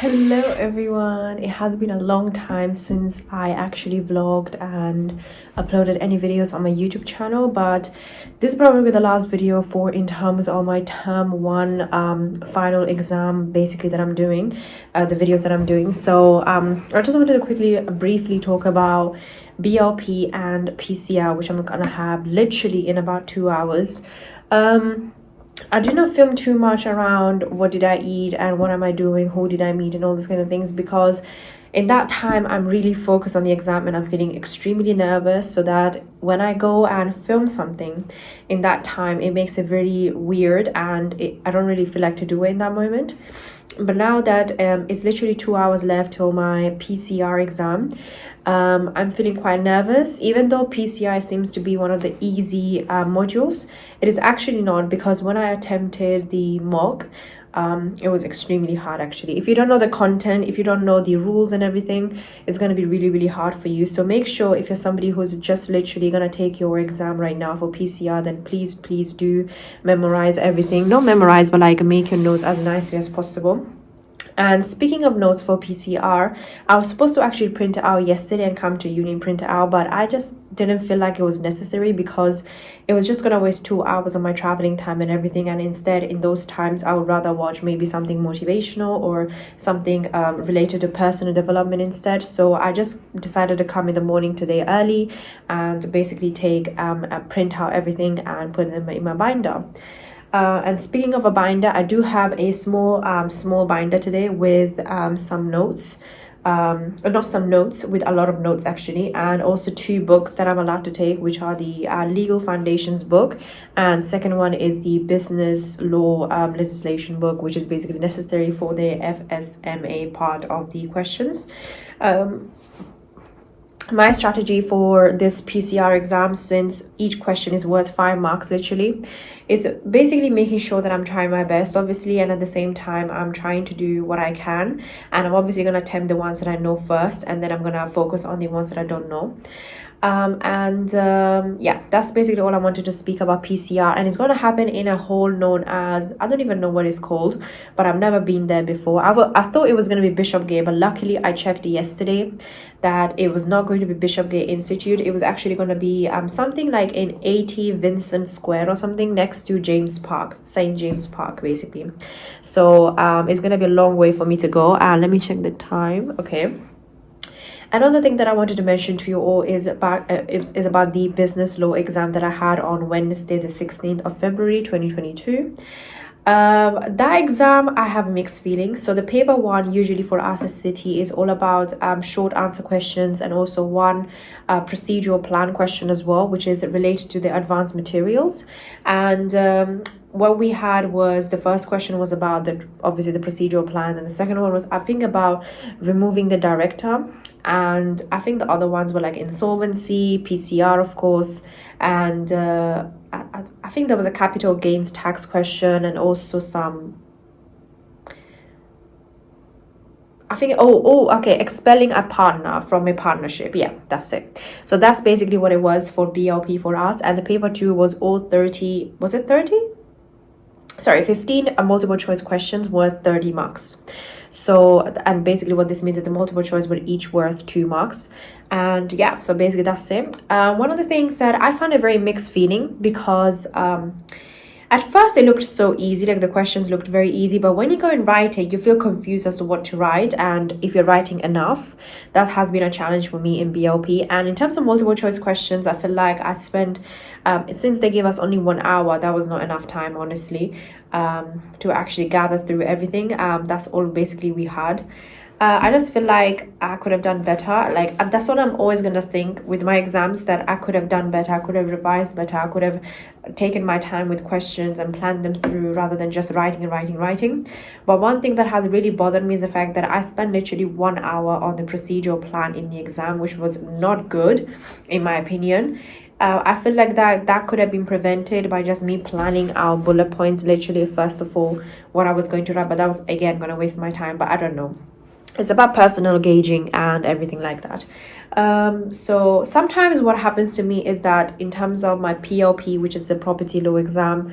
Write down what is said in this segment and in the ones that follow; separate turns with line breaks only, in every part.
Hello everyone. It has been a long time since I actually vlogged and uploaded any videos on my YouTube channel, but this is probably the last video for in terms of my term one final exam basically that I'm doing, the videos that I'm doing. So I just wanted to quickly briefly talk about BLP and PCR, which I'm gonna have literally in about 2 hours. I did not film too much around what did I eat and what am I doing, who did I meet and all those kind of things, because in that time I'm really focused on the exam and I'm feeling extremely nervous, so that when I go and film something in that time it makes it very weird and I don't really feel like to do it in that moment. But now that it's literally 2 hours left till my PCR exam, I'm feeling quite nervous. Even though PCI seems to be one of the easy modules, it is actually not, because when I attempted the mock, it was extremely hard actually. If you don't know the content, if you don't know the rules and everything, it's going to be really hard for you. So make sure, if you're somebody who's just literally going to take your exam right now for PCR, then please do memorize everything. Not memorize, but like make your notes as nicely as possible. And speaking of notes for PCR, I was supposed to actually print it out yesterday and come to uni and print it out, but I just didn't feel like it was necessary because it was just gonna waste 2 hours of my traveling time and everything. And instead, in those times, I would rather watch maybe something motivational or something related to personal development instead. So I just decided to come in the morning today early and basically take print out everything and put it in my binder. And speaking of a binder, I do have a small binder today with some notes, not some notes, with a lot of notes actually, and also 2 books that I'm allowed to take, which are the Legal Foundations book, and second one is the Business Law Legislation book, which is basically necessary for the FSMA part of the questions. My strategy for this PCR exam, since each question is worth 5 marks literally, is basically making sure that I'm trying my best, obviously, and at the same time I'm trying to do what I can, and I'm obviously going to attempt the ones that I know first, and then I'm going to focus on the ones that I don't know. Yeah, that's basically all I wanted to speak about PCR, and it's going to happen in a hall known as, I don't even know what it's called, but I've never been there before. I thought it was going to be Bishopgate, but luckily I checked yesterday that it was not going to be Bishopgate Institute. It was actually going to be something like in 80 Vincent Square or something, next to James Park, St. James Park basically. So it's going to be a long way for me to go. Let me check the time. Okay. Another thing that I wanted to mention to you all is about the business law exam that I had on Wednesday, the 16th of February 2022. That exam, I have mixed feelings. So the paper one, usually for us as city, is all about short answer questions, and also one procedural plan question as well, which is related to the advanced materials. And what we had was, the first question was about obviously the procedural plan, and the second one was, I think, about removing the director, and I think the other ones were like insolvency, PCR of course, and I think there was a capital gains tax question, and also some, I think, okay, expelling a partner from a partnership. Yeah, that's it. So that's basically what it was for BLP for us. And the paper 2 was all 30, was it 30? Sorry, 15 multiple choice questions worth 30 marks. So, and basically what this means is the multiple choice were each worth 2 marks. And yeah, so basically that's it. One of the things that I found a very mixed feeling, because at first it looked so easy, like the questions looked very easy, but when you go and write it, you feel confused as to what to write, and if you're writing enough. That has been a challenge for me in BLP. And in terms of multiple choice questions, I feel like I spent, since they gave us only 1 hour, that was not enough time, honestly, to actually gather through everything. That's all basically we had. I just feel like I could have done better. Like, that's what I'm always going to think with my exams, that I could have done better, I could have revised better, I could have taken my time with questions and planned them through, rather than just writing. But one thing that has really bothered me is the fact that I spent literally 1 hour on the procedural plan in the exam, which was not good in my opinion. I feel like that could have been prevented by just me planning out bullet points, literally first of all what I was going to write, but that was again going to waste my time. But I don't know, it's about personal gauging and everything like that. So sometimes what happens to me is that in terms of my PLP, which is the property law exam,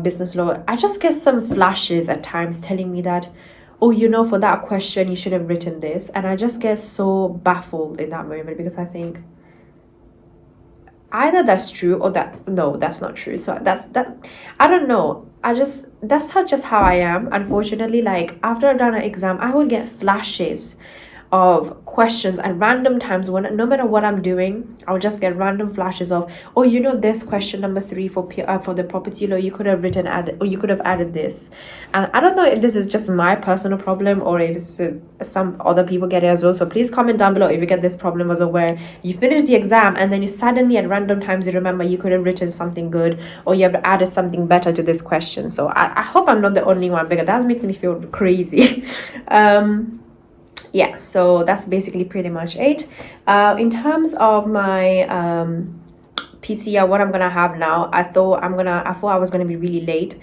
business law, I just get some flashes at times telling me that, oh, you know, for that question you should have written this, and I just get so baffled in that moment, because I think either that's true or no, that's not true. So that I don't know, that's just how I am, unfortunately. Like, after I've done an exam, I will get flashes of questions at random times, when no matter what I'm doing, I'll just get random flashes of, oh, you know, this question number 3 for the property law, you could have or you could have added this. And I don't know if this is just my personal problem, or if some other people get it as well. So please comment down below if you get this problem as well, where you finish the exam and then you suddenly at random times you remember you could have written something good, or you have added something better to this question. So I hope I'm not the only one, because that makes me feel crazy. Yeah, so that's basically pretty much it. In terms of my PCR, what I'm gonna have now, I thought I was gonna be really late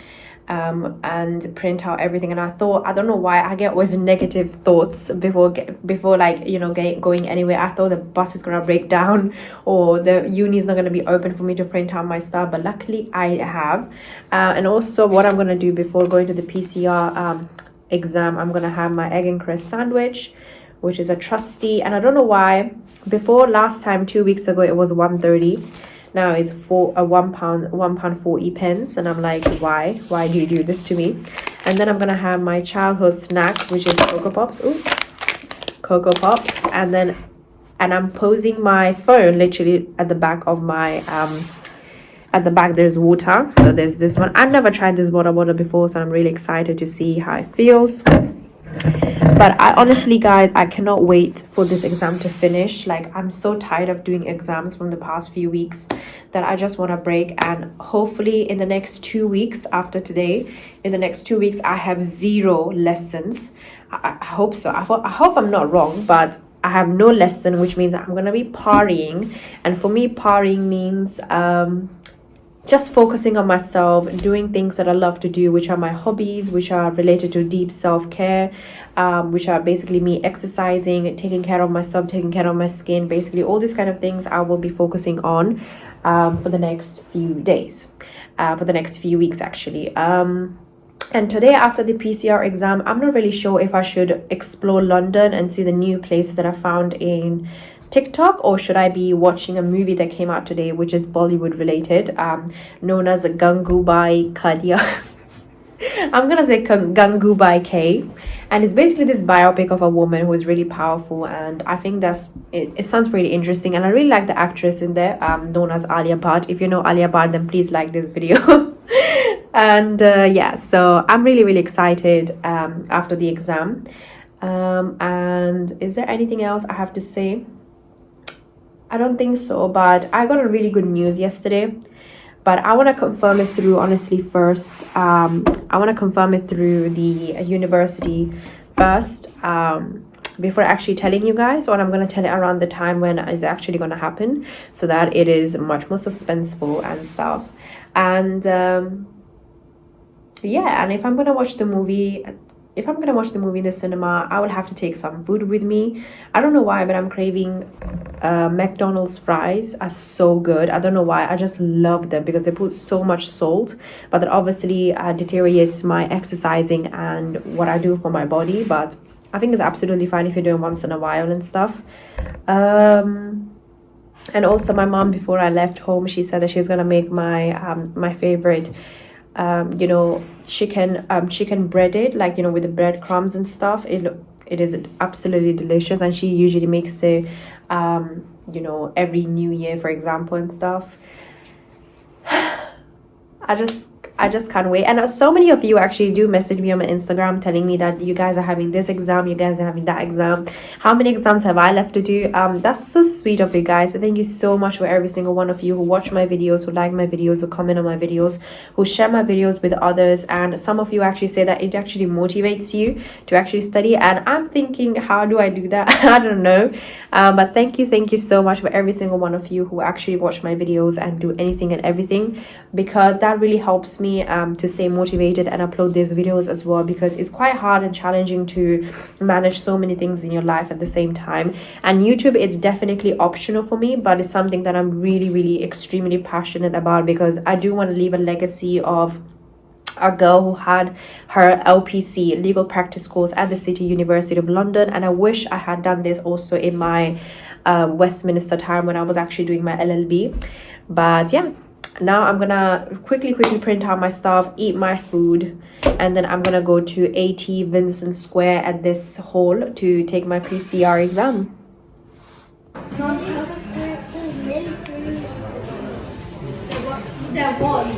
and print out everything, and I don't know why I get always negative thoughts before like, you know, going anywhere. I thought the bus is gonna break down, or the uni is not gonna be open for me to print out my stuff, but luckily I have. And also, what I'm gonna do before going to the PCR exam, I'm gonna have my egg and cress sandwich, which is a trusty, and I don't know why, before last time 2 weeks ago it was 1.30, now it's £1 40 pence, and I'm like, why do you do this to me? And then I'm gonna have my childhood snack, which is Cocoa Pops. And I'm posing my phone literally at the back of my at the back. There's water, so there's this one. I've never tried this water bottle before, so I'm really excited to see how it feels. But I honestly, guys, I cannot wait for this exam to finish. Like, I'm so tired of doing exams from the past few weeks that I just want to break. And hopefully in the next 2 weeks after today, in the next 2 weeks, I have 0 lessons. I hope so. I hope I'm not wrong, but I have no lesson, which means I'm going to be partying. And for me, partying means just focusing on myself, doing things that I love to do, which are my hobbies, which are related to deep self-care, which are basically me exercising, taking care of myself, taking care of my skin, basically all these kind of things I will be focusing on for the next few days, for the next few weeks actually. And today, after the PCR exam, I'm not really sure if I should explore London and see the new places that I found in TikTok, or should I be watching a movie that came out today, which is Bollywood related, known as Gangubai Kadia. I'm gonna say Gangubai K, and it's basically this biopic of a woman who is really powerful, and I think it sounds pretty interesting, and I really like the actress in there, known as Alia Bhatt. If you know Alia Bhatt, then please like this video. And yeah, so I'm really excited after the exam. And is there anything else I have to say? I don't think so, but I got a really good news yesterday, but I want to confirm it through, honestly, first. I want to confirm it through the university first, before actually telling you guys, or I'm going to tell it around the time when it's actually going to happen, so that it is much more suspenseful and stuff. And yeah, and if I'm going to watch the movie in the cinema, I will have to take some food with me. I don't know why, but I'm craving McDonald's fries. Are so good. I don't know why, I just love them because they put so much salt, but that obviously deteriorates my exercising and what I do for my body. But I think it's absolutely fine if you do it once in a while and stuff. And also my mom, before I left home, she said that she's gonna make my my favorite you know, chicken breaded, like, you know, with the breadcrumbs and stuff. It is absolutely delicious, and she usually makes it you know, every New Year, for example, and stuff. I just can't wait. And so many of you actually do message me on my Instagram telling me that you guys are having this exam, you guys are having that exam. How many exams have I left to do? That's so sweet of you guys. So thank you so much for every single one of you who watch my videos, who like my videos, who comment on my videos, who share my videos with others. And some of you actually say that it actually motivates you to actually study, and I'm thinking, how do I do that? I don't know. But thank you so much for every single one of you who actually watch my videos and do anything and everything, because that really helps me to stay motivated and upload these videos as well, because it's quite hard and challenging to manage so many things in your life at the same time. And YouTube is definitely optional for me, but it's something that I'm really extremely passionate about, because I do want to leave a legacy of a girl who had her LPC, legal practice course, at the City University of London, and I wish I had done this also in my Westminster time when I was actually doing my LLB. But yeah, now I'm gonna quickly print out my stuff, eat my food, and then I'm gonna go to 80 Vincent Square at this hall to take my PCR exam. There was.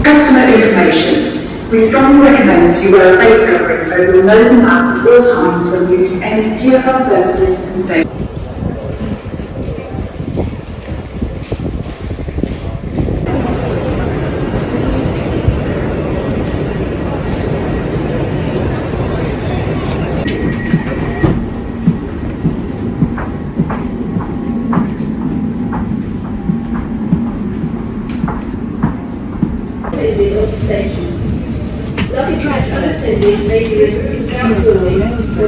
Customer information. We strongly recommend you wear a face covering over your nose and mouth at all times when using any TFL services and stations. Station. Lost track unattended may be risk of downloading or